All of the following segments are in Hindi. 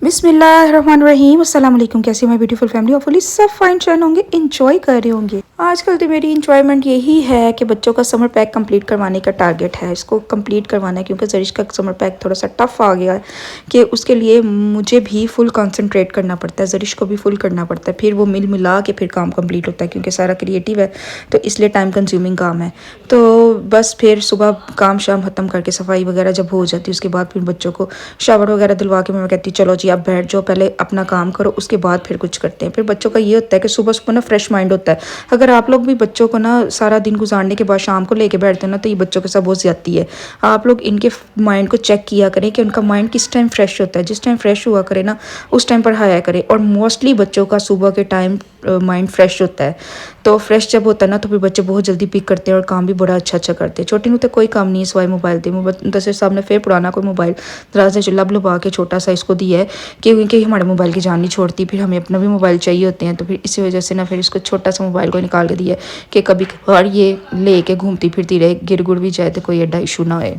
बिस्मिल्लाहिर्रहमानिर्रहीम अस्सलाम वालेकुम। कैसे माय ब्यूटीफुल फैमिली, होपफुली सब फाइन शाइन होंगे, इंजॉय कर रहे होंगे। आजकल तो मेरी इंजॉयमेंट यही है कि बच्चों का समर पैक कंप्लीट करवाने का टारगेट है, इसको कंप्लीट करवाना है क्योंकि जरिश का समर पैक थोड़ा सा टफ आ गया है कि उसके लिए मुझे भी फुल कंसंट्रेट करना पड़ता है, जरिश को भी फुल करना पड़ता है, फिर वो मिल मिला के फिर काम कंप्लीट होता है क्योंकि सारा क्रिएटिव है तो इसलिए टाइम कंज्यूमिंग काम है। तो बस फिर सुबह काम शाम ख़त्म करके सफाई वगैरह जब हो जाती है उसके बाद फिर बच्चों को शावर वगैरह दिलवा के मैं कहती चलो जी आप बैठ जाओ, पहले अपना काम करो, उसके बाद फिर कुछ करते हैं। फिर बच्चों का ये होता है कि सुबह सुबह ना फ्रेश माइंड होता है। अगर आप लोग भी बच्चों को ना सारा दिन गुजारने के बाद शाम को लेके बैठते हैं ना तो ये बच्चों के साथ बहुत ज़्यादती है। आप लोग इनके माइंड को चेक किया करें कि उनका माइंड किस टाइम फ्रेश होता है, जिस टाइम फ्रेश हुआ करे ना उस टाइम पढ़ाया करें। और मोस्टली बच्चों का सुबह के टाइम माइंड फ्रेश होता है, तो फ्रेश जब होता है ना तो फिर बच्चे बहुत जल्दी पिक करते हैं और काम भी बड़ा अच्छा अच्छा करते हैं। छोटी ਨੂੰ तो कोई काम नहीं है सिवाय मोबाइल दे दसे साहब ने फिर पुराना कोई मोबाइल दराज से लब लुबा के छोटा सा इसको दिया है क्योंकि हमारे मोबाइल की जान नहीं छोड़ती, फिर हमें अपना भी मोबाइल चाहिए होते हैं, तो फिर इसी वजह से ना फिर इसको छोटा सा मोबाइल को निकाल के दिया कि कभी कभार ये ले के घूमती फिरती रहे, गिर गुड़ भी जाए तो कोई एडा इशू ना होए।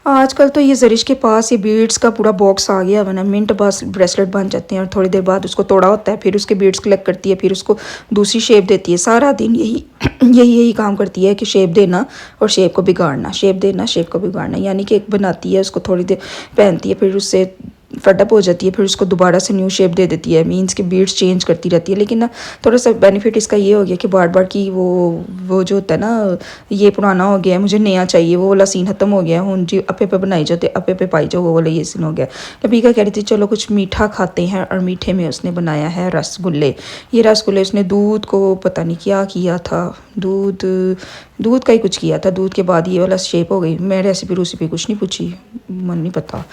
आजकल तो ये जरिश के पास ये बीड्स का पूरा बॉक्स आ गया वरना मिनट बस ब्रेसलेट बन जाते हैं और थोड़ी देर बाद उसको तोड़ा होता है, फिर उसके बीड्स कलेक्ट करती है, फिर उसको दूसरी शेप देती है। सारा दिन यही यही काम करती है कि शेप देना और शेप को बिगाड़ना, शेप देना शेप को बिगाड़ना, यानी कि एक बनाती है उसको थोड़ी देर पहनती है फिर उससे फटअप हो जाती है, फिर उसको दोबारा से न्यू शेप दे देती है, मीन्स कि बीड्स चेंज करती रहती है। लेकिन ना थोड़ा सा बेनिफिट इसका ये हो गया कि बार बार की वो जो होता है ना ये पुराना हो गया है, मुझे नया चाहिए, वो वाला सीन खत्म हो गया है। हूँ जी अपे पे बनाई जाते अपे पे पाई जाओ, वो वाला ये सीन हो गया। लबीका कह रही थी चलो कुछ मीठा खाते हैं, और मीठे में उसने बनाया है रसगुल्ले। ये रसगुल्ले उसने दूध को पता नहीं क्या किया था, दूध का ही कुछ किया था, दूध के बाद ये वाला शेप हो गई। मैं रेसिपी कुछ नहीं पूछी, मन नहीं पता,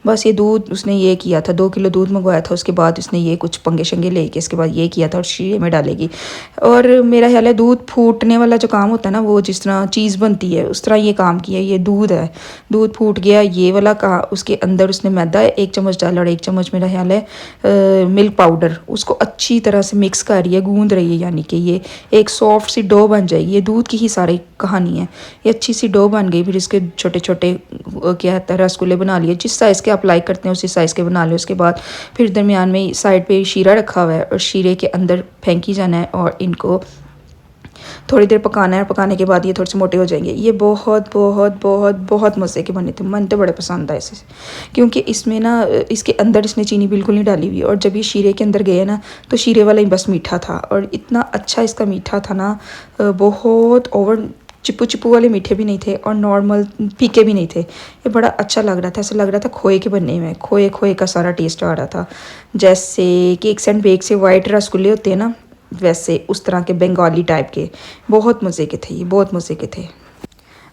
बस ये दूध उसने ये किया था, 2 किलो दूध मंगवाया था, उसके बाद उसने ये कुछ पंगे शंगे लेके इसके बाद ये किया था और शीरे में डालेगी। और मेरा ख्याल है दूध फूटने वाला जो काम होता है ना वो जिस तरह चीज़ बनती है उस तरह ये काम किया। ये दूध है, दूध फूट गया ये वाला का, उसके अंदर उसने मैदा 1 चम्मच डाला और 1 चम्मच मेरा ख्याल है मिल्क पाउडर, उसको अच्छी तरह से मिक्स कर रही है, गूंद रही है, यानी कि ये एक सॉफ्ट सी डो बन जाएगी। ये दूध की ही सारी कहानी है। ये अच्छी सी डो बन गई, फिर इसके छोटे छोटे क्या कहता है रसगुल्ले बना लिए, जिस साइज़ के आप लाइक करते हैं उसी साइज़ के बना लियो। उसके बाद फिर दरमियान में साइड पे शीरा रखा हुआ है और शीरे के अंदर फेंकी जाना है और इनको थोड़ी देर पकाना है। पकाने के बाद ये थोड़े से मोटे हो जाएंगे। ये बहुत बहुत बहुत बहुत मज़े के बने थे, मन तो बड़े पसंद आए इसे क्योंकि इसमें ना इसके अंदर इसने चीनी बिल्कुल नहीं डाली हुई और जब ये शीरे के अंदर गए ना तो शीरे वाला ही बस मीठा था और इतना अच्छा इसका मीठा था ना, बहुत ओवर चिप्पू चिप्पू वाले मीठे भी नहीं थे और नॉर्मल फीके भी नहीं थे। ये बड़ा अच्छा लग रहा था, ऐसा लग रहा था खोए के बनने में, खोए खोए का सारा टेस्ट आ रहा था, जैसे केक्स एंड बेक से वाइट रसगुल्ले होते हैं ना वैसे उस तरह के बंगाली टाइप के। बहुत मज़े के थे ये, बहुत मज़े के थे।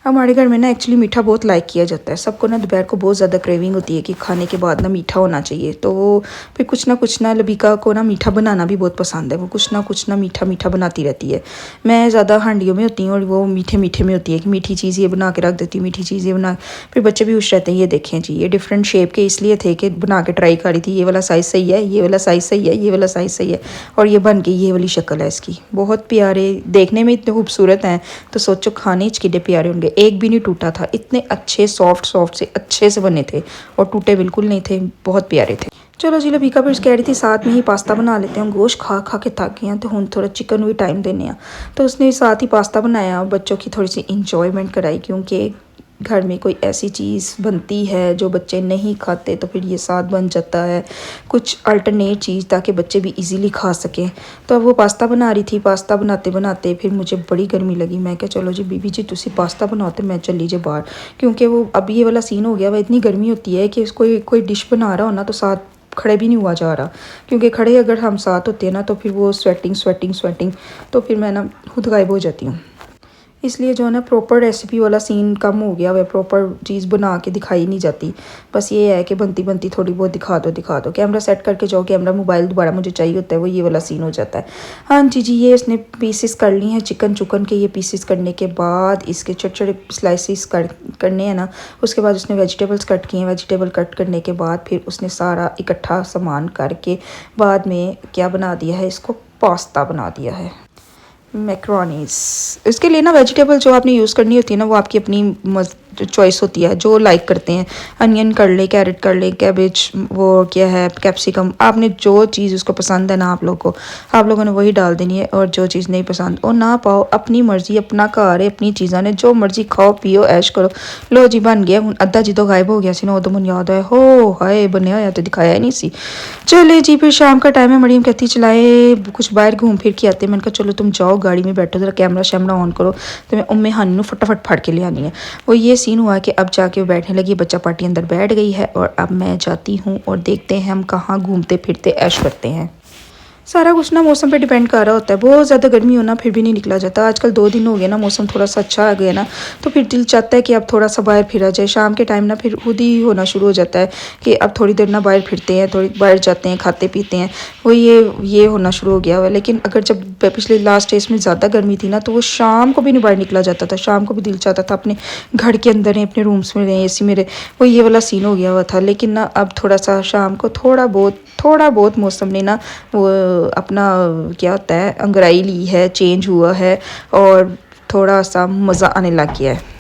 हमारे घर में ना एक्चुअली मीठा बहुत लाइक किया जाता है, सबको ना दोपहर को बहुत ज़्यादा क्रेविंग होती है कि खाने के बाद ना मीठा होना चाहिए, तो फिर कुछ ना लबीका को ना मीठा बनाना भी बहुत पसंद है, वो कुछ ना मीठा मीठा बनाती रहती है। मैं ज़्यादा हांडियों में होती हूँ और वो मीठे मीठे में होती है कि मीठी चीज़ ये बना के रख देती हूँ, मीठी चीज़ ये बना, फिर बच्चे भी खुश रहते हैं। ये देखें जी ये डिफरेंट शेप के इसलिए थे कि बना के ट्राई करी थी, ये वाला साइज़ सही है, ये वाला साइज़ सही है, ये वाला साइज़ सही है, और ये बन गई ये वाली शक्ल है इसकी। बहुत प्यारे देखने में इतने खूबसूरत हैं तो सोचो खाने कितने प्यारे होंगे। एक भी नहीं टूटा था, इतने अच्छे सॉफ्ट से अच्छे से बने थे और टूटे बिल्कुल नहीं थे, बहुत प्यारे थे। चलो जी लबीका भी कह रही थी साथ में ही पास्ता बना लेते हैं, गोश्त खा खा के थक गए हैं तो हम थोड़ा चिकन भी टाइम देने हैं, तो उसने साथ ही पास्ता बनाया और बच्चों की थोड़ी सी इंजॉयमेंट कराई क्योंकि घर में कोई ऐसी चीज़ बनती है जो बच्चे नहीं खाते तो फिर ये साथ बन जाता है कुछ अल्टरनेट चीज़ ताकि बच्चे भी इजीली खा सकें। तो अब वो पास्ता बना रही थी, पास्ता बनाते बनाते फिर मुझे बड़ी गर्मी लगी। मैं क्या चलो जी बीबी जी तुसी पास्ता बनाते मैं चल लीजिए बाहर, क्योंकि वो अब ये वाला सीन हो गया वह इतनी गर्मी होती है कि कोई डिश बना रहा हो ना तो साथ खड़े भी नहीं हुआ जा रहा, क्योंकि खड़े अगर हम साथ होते हैं ना तो फिर वो स्वेटिंग तो फिर मैं ना खुद गायब हो जाती हूँ। इसलिए जो है ना प्रॉपर रेसिपी वाला सीन कम हो गया, वह प्रॉपर चीज़ बना के दिखाई नहीं जाती। बस ये है कि बनती बनती थोड़ी बहुत दिखा दो, कैमरा सेट करके जाओ, कैमरा मोबाइल दोबारा मुझे चाहिए होता है, वो ये वाला सीन हो जाता है। हाँ जी ये इसने पीसेस कर ली हैं चिकन के। ये पीसेस करने के बाद इसके छोटे छोटे स्लाइसिस करने हैं ना, उसके बाद उसने वेजिटेबल्स कट किए हैं। वेजिटेबल कट करने के बाद फिर उसने सारा इकट्ठा सामान करके बाद में क्या बना दिया है, इसको पास्ता बना दिया है। मैक्रोनीस। इसके लिए ना वेजिटेबल जो आपने यूज़ करनी होती है ना वो आपकी अपनी चॉइस होती है, जो लाइक करते हैं। अनियन कर ले, कैरेट कर ले, कैबेज, वो क्या है कैप्सिकम, आपने जो चीज़ उसको पसंद है ना आप लोग को, आप लोगों ने वही डाल देनी है। और जो चीज़ नहीं पसंद और ना पाओ, अपनी मर्जी, अपना घर है, अपनी चीज़ा ने जो मर्जी खाओ पियो ऐश करो। लो जी बन गया हूँ। अद्धा जी तो गायब हो गया सी ना, उदो मन याद आया हो हाय बनया होया तो दिखाया ही नहीं सी। चले जी फिर शाम का टाइम है, मरियम कहती चलाए कुछ बाहर घूम फिर के आते। मैंने कहा चलो तुम जाओ गाड़ी में बैठो, जरा कैमरा शैमरा ऑन करो तो मैं उम्मे हानी फटाफट फाड़ के ले आनी है। वो ये सीन हुआ कि अब जाके वो बैठने लगी, बच्चा पार्टी अंदर बैठ गई है और अब मैं जाती हूँ और देखते हैं हम कहाँ घूमते फिरते ऐश करते हैं। सारा कुछ ना मौसम पे डिपेंड कर रहा होता है। बहुत ज़्यादा गर्मी हो ना फिर भी नहीं निकला जाता। आजकल 2 दिन हो गए ना मौसम थोड़ा सा अच्छा आ गया ना, तो फिर दिल चाहता है कि अब थोड़ा सा बाहर फिरा जाए। शाम के टाइम ना फिर खुद ही होना शुरू हो जाता है कि अब थोड़ी देर ना बाहर फिरते हैं, थोड़ी बाहर जाते हैं, खाते पीते हैं। वो ये होना शुरू हो गया हुआ है। लेकिन अगर जब पिछले लास्ट डेज में ज़्यादा गर्मी थी ना तो वो शाम को भी नहीं बाहर निकला जाता था। शाम को भी दिल चाहता था अपने घर के अंदर रहें, अपने रूम्स में रहें, एसी में रहें। वो ये वाला सीन हो गया हुआ था। लेकिन ना अब थोड़ा सा शाम को थोड़ा बहुत मौसम ने ना वो अपना क्या होता है अंगड़ाई ली है, चेंज हुआ है और थोड़ा सा मज़ा आने लग गया है।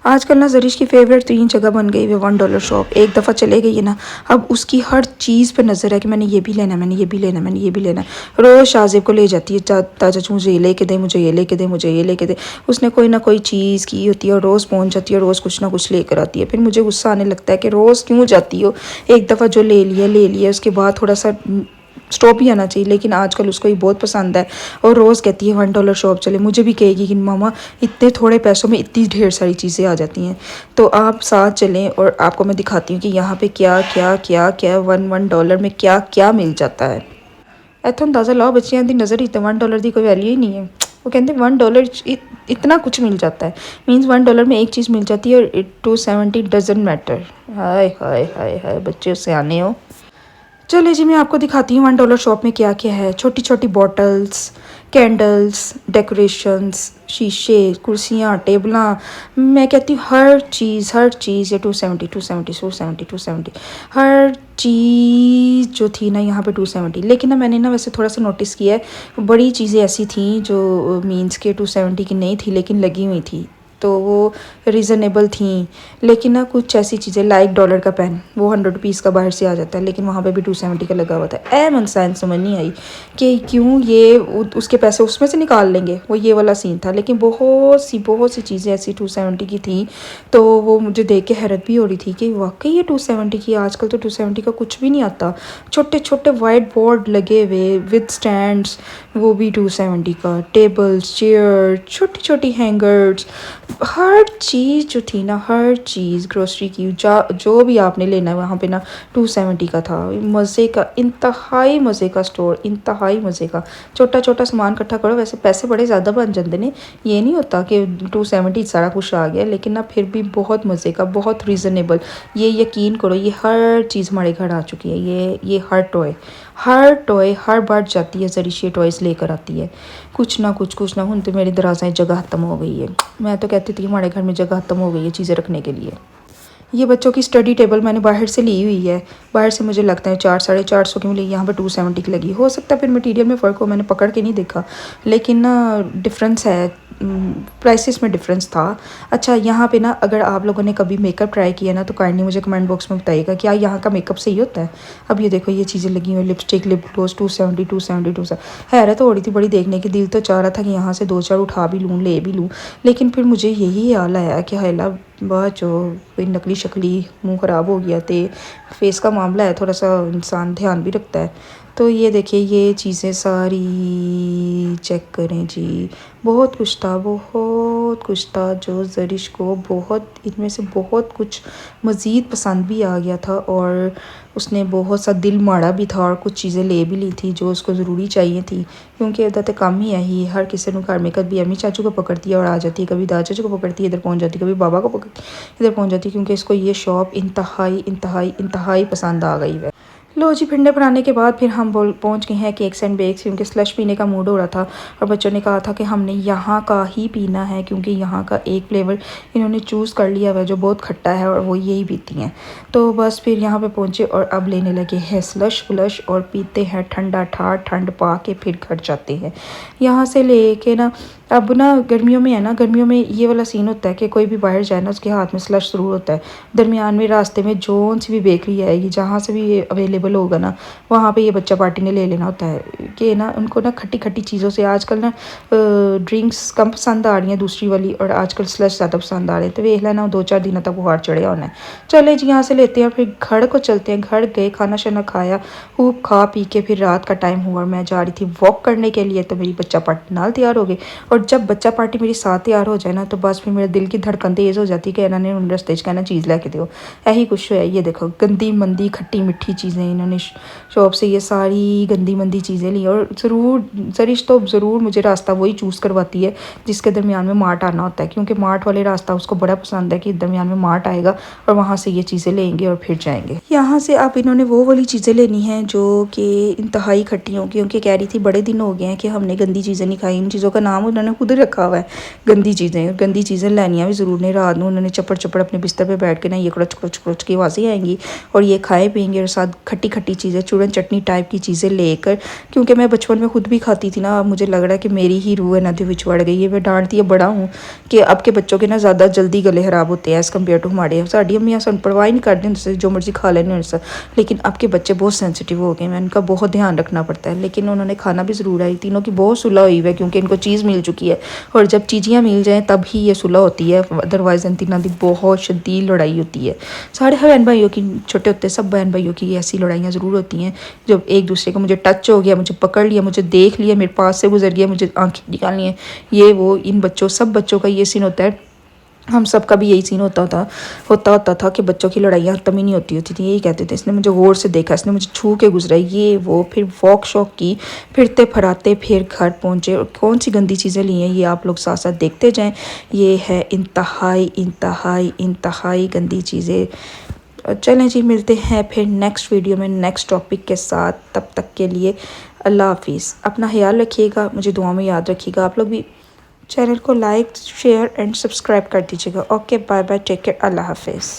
आजकल ना जरीश की फेवरेट 3 जगह बन गई है $1 शॉप। एक दफ़ा चले गई है ना, अब उसकी हर चीज़ पे नज़र है कि मैंने ये भी लेना, मैंने ये भी लेना, मैंने ये भी लेना। रोज़ शाहजेब को ले जाती है, चाचा मुझे ये लेके दे, मुझे ये लेके दे, मुझे ये लेके दे। उसने कोई ना कोई चीज़ की होती है और रोज़ पहुँच जाती है, रोज़ कुछ ना कुछ लेकर आती है। फिर मुझे गुस्सा आने लगता है कि रोज़ क्यों जाती हो, एक दफ़ा जो ले लिया उसके बाद थोड़ा सा स्टॉप ही आना चाहिए। लेकिन आजकल उसको ये बहुत पसंद है और रोज़ कहती है $1 शॉप चले। मुझे भी कहेगी कि मामा इतने थोड़े पैसों में इतनी ढेर सारी चीज़ें आ जाती हैं। तो आप साथ चलें और आपको मैं दिखाती हूँ कि यहाँ पे क्या क्या क्या क्या $1 में क्या क्या मिल जाता है। इतों अंदाज़ा लाओ बच्चियां दी नज़र ही तो $1 की कोई वैल्यू ही नहीं है। वो कहते $1 इतना कुछ मिल जाता है। मीन्स $1 में एक चीज़ मिल जाती है और 270 डजन मैटर। हाय हाय हाय हाय बच्चे उससे आने हो। चलिए जी मैं आपको दिखाती हूँ $1 शॉप में क्या क्या है। छोटी छोटी बॉटल्स, कैंडल्स, डेकोरेशंस, शीशे, कुर्सियाँ, टेबलां, मैं कहती हूँ हर चीज़। ये 270 हर चीज़ जो थी ना यहाँ पे 270। लेकिन ना मैंने ना वैसे थोड़ा सा नोटिस किया है, बड़ी चीज़ें ऐसी थी जो मीन्स के 270 की नहीं थी लेकिन लगी हुई थी, तो वो रीज़नेबल थी। लेकिन ना कुछ ऐसी चीज़ें लाइक डॉलर का पेन, वो $100 का बाहर से आ जाता है लेकिन वहाँ पे भी 270 का लगा हुआ था। मन साइंस समझ नहीं आई कि क्यों ये उसके पैसे उसमें से निकाल लेंगे। वो ये वाला सीन था। लेकिन बहुत सी चीज़ें ऐसी 270 की थी, तो वो मुझे देख के हैरत भी हो रही थी कि वाकई ये 270 की। आजकल तो 270 का कुछ भी नहीं आता। छोटे छोटे वाइट बोर्ड लगे हुए विद स्टैंड्स, वो भी 270 का। टेबल्स, चेयर, छोटी छोटी हैंगर्स, हर चीज़ जो थी ना, हर चीज़ ग्रोसरी की जो भी आपने लेना है वहाँ पे ना 270 का था। मज़े का, इंतहाई मज़े का स्टोर, इंतहाई मज़े का। छोटा छोटा सामान इकट्ठा करो, वैसे पैसे बड़े ज़्यादा बन जाते ने। ये नहीं होता कि 270 सारा कुछ आ गया, लेकिन ना फिर भी बहुत मज़े का, बहुत रीज़नेबल। ये यकीन करो ये हर चीज़ हमारे घर आ चुकी है। ये हर टॉय हर बार जाती है जरीश ये टॉयज़ लेकर आती है कुछ ना कुछ ना। हूँ तो मेरी दराज़ें जगह ख़त्म हो गई है। मैं तो कहती थी हमारे घर में जगह ख़त्म हो गई है चीज़ें रखने के लिए। ये बच्चों की स्टडी टेबल मैंने बाहर से ली हुई है। बाहर से मुझे लगता है 400-450 की मिली, यहाँ पे 270 की लगी। हो सकता है फिर मटेरियल में फ़र्क हो, मैंने पकड़ के नहीं देखा, लेकिन ना डिफरेंस है, प्राइसेस में डिफरेंस था। अच्छा यहाँ पे ना अगर आप लोगों ने कभी मेकअप ट्राई किया ना तो काइंडली मुझे कमेंट बॉक्स में बताइएगा क्या यहाँ का मेकअप सही होता है। अब ये देखो ये चीज़ें लगी हुई, लिपस्टिक, लिप ग्लोस, 270 हैरत हो रही थी बड़ी देखने की। दिल तो चाह रहा था कि यहाँ से 2-4 उठा भी लूँ, ले भी लूँ, लेकिन फिर मुझे यही ख्याल आया कि हायला बाद जो कोई नकली शक्ली मुंह ख़राब हो गया तो फेस का मामला है, थोड़ा सा इंसान ध्यान भी रखता है। तो ये देखिए ये चीज़ें सारी चेक करें जी। बहुत कुछ था जो जरिश को बहुत, इनमें से बहुत कुछ मज़ीद पसंद भी आ गया था और उसने बहुत सा दिल माड़ा भी था और कुछ चीज़ें ले भी ली थी जो उसको ज़रूरी चाहिए थी। क्योंकि इधर तो कम ही है ही, हर किसी ने घर में कभी अम्मी चाचू को पकड़ती है और आ जाती है, कभी दादा चाचू को पकड़ती है इधर पहुंच जाती है, कभी बाबा को पकड़ती इधर पहुंच जाती है, क्योंकि इसको ये शॉप इंतहाई पसंद आ गई है। लो जी, भिंडे बनाने के बाद फिर हम पहुंच गए हैं केक्स एंड बेक्स, क्योंकि स्लश पीने का मूड हो रहा था और बच्चों ने कहा था कि हमने यहाँ का ही पीना है, क्योंकि यहाँ का एक फ्लेवर इन्होंने चूज़ कर लिया हुआ जो बहुत खट्टा है और वो यही पीती हैं। तो बस फिर यहाँ पे पहुँचे और अब लेने लगे हैं स्लश फ्लश और पीते हैं ठंडा ठार, ठंड पा के फिर घर जाते हैं। यहाँ से लेके ना, अब ना गर्मियों में है ना, गर्मियों में ये वाला सीन होता है कि कोई भी बाहर जाए ना उसके हाथ में स्लश ज़रूर होता है। दरमियान में रास्ते में जोन सी भी बेकरी आएगी, जहाँ से भी ये अवेलेबल होगा ना, वहाँ पे ये बच्चा पार्टी ने ले लेना होता है कि ना उनको ना खट्टी खट्टी चीज़ों से आजकल ना ड्रिंक्स कम पसंद आ रही हैं दूसरी वाली, और आजकल स्लश ज़्यादा पसंद आ रहे हैं। तो वेख लेना 2-4 दिनों तक बुखार चढ़िया होना है। चले जी, यहाँ से लेते हैं फिर घर को चलते हैं। घर गए, खाना शाना खाया, खूब खा पी के फिर रात का टाइम हुआ, मैं जा रही थी वॉक करने के लिए। तो मेरी बच्चा पार्टी नाल तैयार हो गई, और जब बच्चा पार्टी मेरी साथ तैयार हो जाए ना, तो बस फिर मेरे दिल की धड़कन तेज़ हो जाती कि इन्होंने उन रस्ते कहना चीज़ लेके दो। यही कुछ है। ये देखो गंदी मंदी खट्टी मिट्ठी चीज़ें इन्होंने शॉप से, ये सारी गंदी मंदी चीज़ें ली। और ज़रूर सरिश तो ज़रूर मुझे रास्ता वही चूज़ करवाती है जिसके दरमियान में मार्ट आना होता है, क्योंकि मार्ट वाले रास्ता उसको बड़ा पसंद है कि दरमियान में मार्ट आएगा और वहाँ से ये चीज़ें लेंगे और फिर जाएंगे। यहाँ से अब इन्होंने वो वाली चीज़ें लेनी हैं जो कि इंतहाई खट्टी हों, क्योंकि कह रही थी बड़े दिन हो गए हैं कि हमने गंदी चीज़ें नहीं खाई। इन चीज़ों का नाम उन्होंने खुद रखा हुआ है गंदी चीज़ें। गंदी चीज़ें लेनियाँ भी ज़रूर नहीं। रात में उन्होंने चपड़ चपड़ अपने बिस्तर पर बैठ के ना ये कुछ कुछ कुछ की आवाज़ें आएंगी और ये खाए पियेंगे, और साथ खट्टी खट्टी चीज़ें, चूरन चटनी टाइप की चीज़ें लेकर। क्योंकि मैं बचपन में खुद भी खाती थी ना, अब मुझे लग रहा है कि मेरी ही रूह है नदी विच बढ़ गई है। मैं डांटती है बड़ा हूँ कि अब के बच्चों के ना ज़्यादा जल्दी गले खराब होते हैं एज़ कम्पेयर टू हमारे। साड़ी अम्मियाँ सन परवाह ही नहीं करती उनसे, जो मर्जी खा लेने उनसे। लेकिन अब के बच्चे बहुत सेंसिटिव हो गए हैं, उनका बहुत ध्यान रखना पड़ता है। लेकिन उन्होंने खाना भी ज़रूर है। तीनों की बहुत सुलह हुई है, क्योंकि इनको चीज़ मिल चुकी है, और जब चीज़ियाँ मिल जाएँ तब ही ये सुलह होती है, अदरवाइज़ इन तीनों की बहुत शदीद लड़ाई होती है। सारे बहन भाइयों की, छोटे होते सब बहन भाइयों की ऐसी लड़ाइयाँ ज़रूर होती हैं। जब एक दूसरे को मुझे टच हो गया, मुझे पकड़ लिया, मुझे देख लिया, मेरे पास से गुजर गया, मुझे आंखें निकालनी है, ये वो, इन बच्चों सब बच्चों का ये सीन होता है। हम सब का भी यही सीन होता था कि बच्चों की लड़ाइयाँ ख़त्म ही नहीं होती थी। यही कहते थे इसने मुझे गौर से देखा, इसने मुझे छू के गुजरा, ये वो। फिर वॉक शॉक की, फिरते फराते फिर घर पहुँचे, और कौन सी गंदी चीज़ें ली हैं ये आप लोग साथ साथ देखते जाएं। ये है इंतहाई इंतहाई इंतहाई गंदी चीज़ें। चलें जी, मिलते हैं फिर नेक्स्ट वीडियो में नेक्स्ट टॉपिक के साथ। तब तक के लिए अल्लाह हाफिज़। अपना ख्याल रखिएगा, मुझे दुआ में याद रखिएगा। आप लोग भी चैनल को लाइक शेयर एंड सब्सक्राइब कर दीजिएगा। Okay, bye bye, take care, अल्लाह हाफिज़।